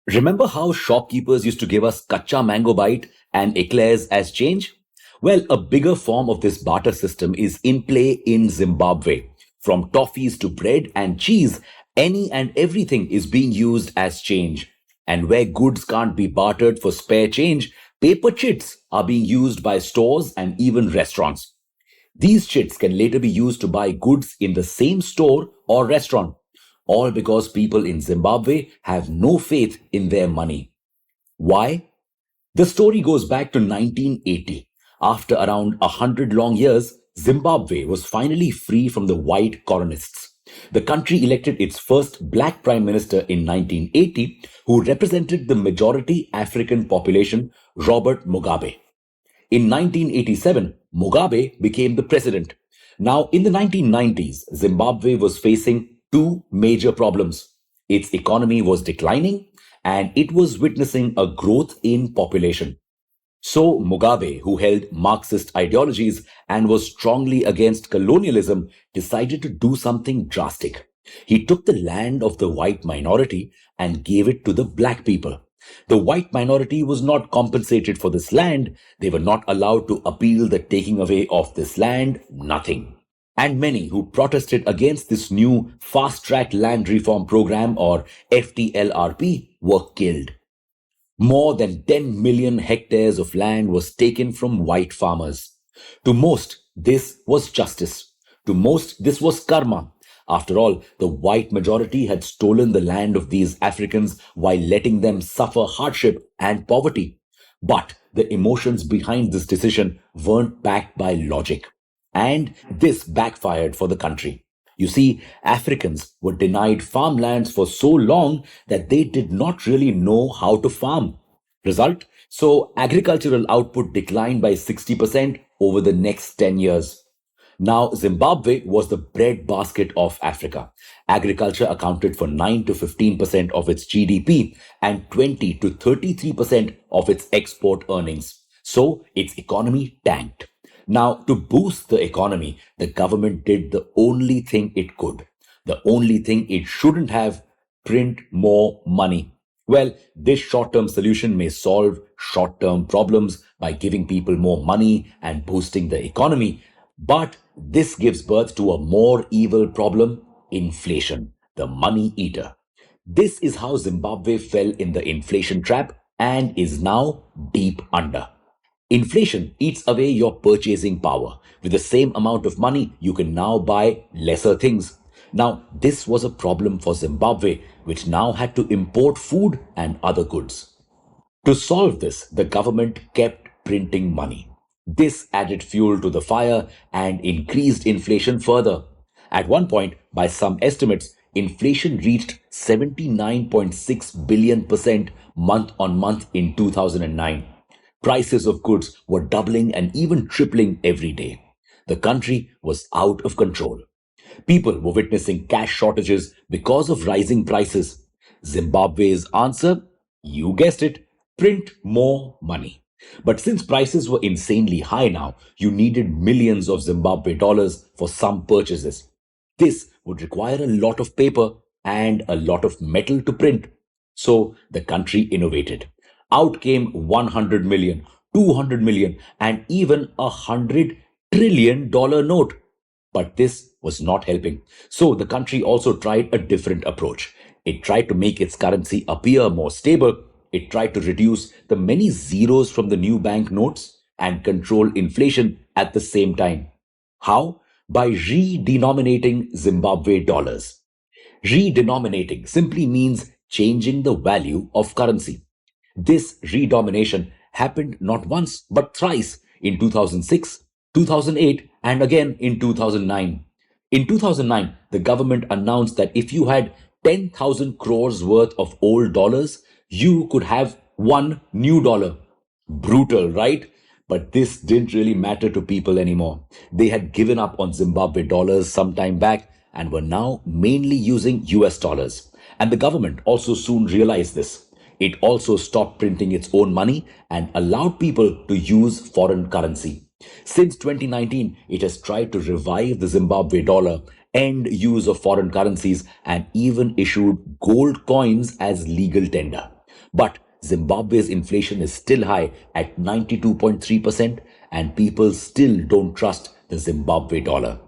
Remember how shopkeepers used to give us kacha mango bite and eclairs as change? Well, a bigger form of this barter system is in play in Zimbabwe. From toffees to bread and cheese, any and everything is being used as change. And where goods can't be bartered for spare change, paper chits are being used by stores and even restaurants. These chits can later be used to buy goods in the same store or restaurant, all because people in Zimbabwe have no faith in their money. Why? The story goes back to 1980. After around 100 long years, Zimbabwe was finally free from the white colonists. The country elected its first black prime minister in 1980, who represented the majority African population, Robert Mugabe. In 1987, Mugabe became the president. Now, in the 1990s, Zimbabwe was facing two major problems. Its economy was declining and it was witnessing a growth in population. So, Mugabe, who held Marxist ideologies and was strongly against colonialism, decided to do something drastic. He took the land of the white minority and gave it to the black people. The white minority was not compensated for this land. They were not allowed to appeal the taking away of this land, nothing. And many who protested against this new fast track land reform program or FTLRP were killed. More than 10 million hectares of land was taken from white farmers. To most, this was justice. To most, this was karma. After all, the white majority had stolen the land of these Africans while letting them suffer hardship and poverty. But the emotions behind this decision weren't backed by logic. And this backfired for the country. You see, Africans were denied farmlands for so long that they did not really know how to farm. Result? So agricultural output declined by 60% over the next 10 years. Now, Zimbabwe was the breadbasket of Africa. Agriculture accounted for 9 to 15% of its GDP and 20 to 33% of its export earnings. So, its economy tanked. Now, to boost the economy, the government did the only thing it could. The only thing it shouldn't have: print more money. Well, this short term solution may solve short term problems by giving people more money and boosting the economy, but this gives birth to a more evil problem: inflation, the money eater. This is how Zimbabwe fell in the inflation trap and is now deep under. Inflation eats away your purchasing power. With the same amount of money, you can now buy lesser things. Now, this was a problem for Zimbabwe, which now had to import food and other goods. To solve this, the government kept printing money. This added fuel to the fire and increased inflation further. At one point, by some estimates, inflation reached 79.6 billion% month on month in 2009. Prices of goods were doubling and even tripling every day. The country was out of control. People were witnessing cash shortages because of rising prices. Zimbabwe's answer? You guessed it: print more money. But since prices were insanely high now, you needed millions of Zimbabwe dollars for some purchases. This would require a lot of paper and a lot of metal to print. So the country innovated. Out came 100 million, 200 million, and even $100 trillion note. But this was not helping. So the country also tried a different approach. It tried to make its currency appear more stable. It tried to reduce the many zeros from the new banknotes and control inflation at the same time. How? By redenominating Zimbabwe dollars. Redenominating simply means changing the value of currency. This redomination happened not once but thrice: in 2006, 2008, and again in 2009. In 2009, the government announced that if you had 10,000 crores worth of old dollars, you could have one new dollar. Brutal, right? But this didn't really matter to people anymore. They had given up on Zimbabwe dollars some time back and were now mainly using US dollars. And the government also soon realized this. It also stopped printing its own money and allowed people to use foreign currency. Since 2019, it has tried to revive the Zimbabwe dollar, end use of foreign currencies, and even issued gold coins as legal tender. But Zimbabwe's inflation is still high at 92.3%, and people still don't trust the Zimbabwe dollar.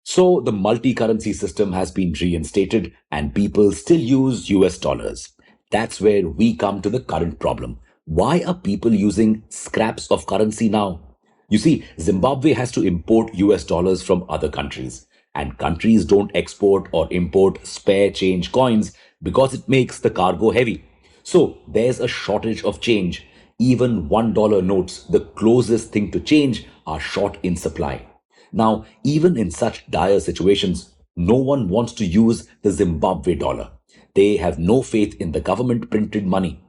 So the multi currency system has been reinstated and people still use US dollars. That's where we come to the current problem. Why are people using scraps of currency now? You see, Zimbabwe has to import US dollars from other countries, and countries don't export or import spare change coins because it makes the cargo heavy. So there's a shortage of change. Even $1 notes, the closest thing to change, are short in supply. Now, even in such dire situations, no one wants to use the Zimbabwe dollar. They have no faith in the government printed money.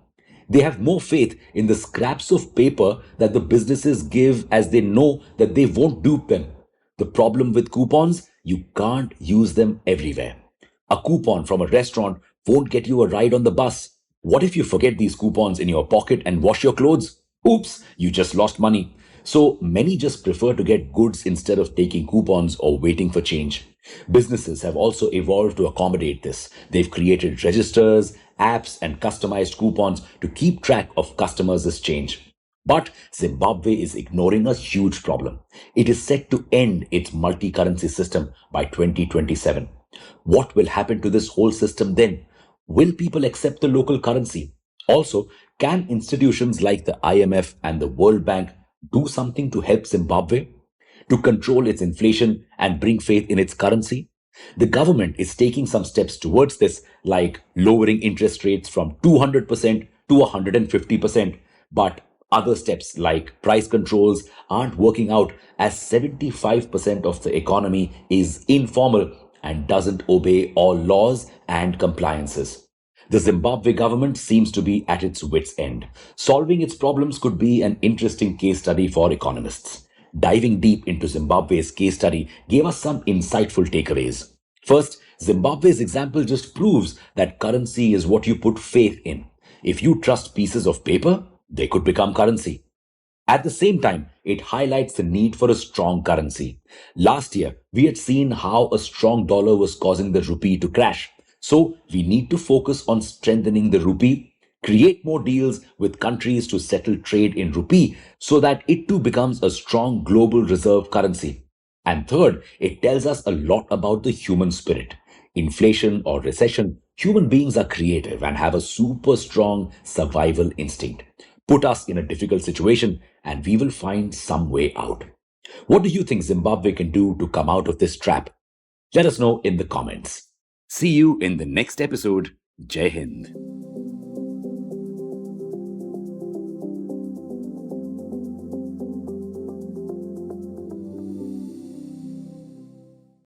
They have more faith in the scraps of paper that the businesses give, as they know that they won't dupe them. The problem with coupons, you can't use them everywhere. A coupon from a restaurant won't get you a ride on the bus. What if you forget these coupons in your pocket and wash your clothes? Oops, you just lost money. So many just prefer to get goods instead of taking coupons or waiting for change. Businesses have also evolved to accommodate this. They've created registers, apps, and customized coupons to keep track of customers' change. But Zimbabwe is ignoring a huge problem. It is set to end its multi currency system by 2027. What will happen to this whole system then? Will people accept the local currency? Also, can institutions like the IMF and the World Bank do something to help Zimbabwe? To control its inflation and bring faith in its currency? The government is taking some steps towards this, like lowering interest rates from 200% to 150%, but other steps like price controls aren't working out, as 75% of the economy is informal and doesn't obey all laws and compliances. The Zimbabwe government seems to be at its wits' end. Solving its problems could be an interesting case study for economists. Diving deep into Zimbabwe's case study gave us some insightful takeaways. First, Zimbabwe's example just proves that currency is what you put faith in. If you trust pieces of paper, they could become currency. At the same time, it highlights the need for a strong currency. Last year, we had seen how a strong dollar was causing the rupee to crash. So, we need to focus on strengthening the rupee, create more deals with countries to settle trade in rupee so that it too becomes a strong global reserve currency. And third, it tells us a lot about the human spirit. Inflation or recession, human beings are creative and have a super strong survival instinct. Put us in a difficult situation and we will find some way out. What do you think Zimbabwe can do to come out of this trap? Let us know in the comments. See you in the next episode. Jai Hind.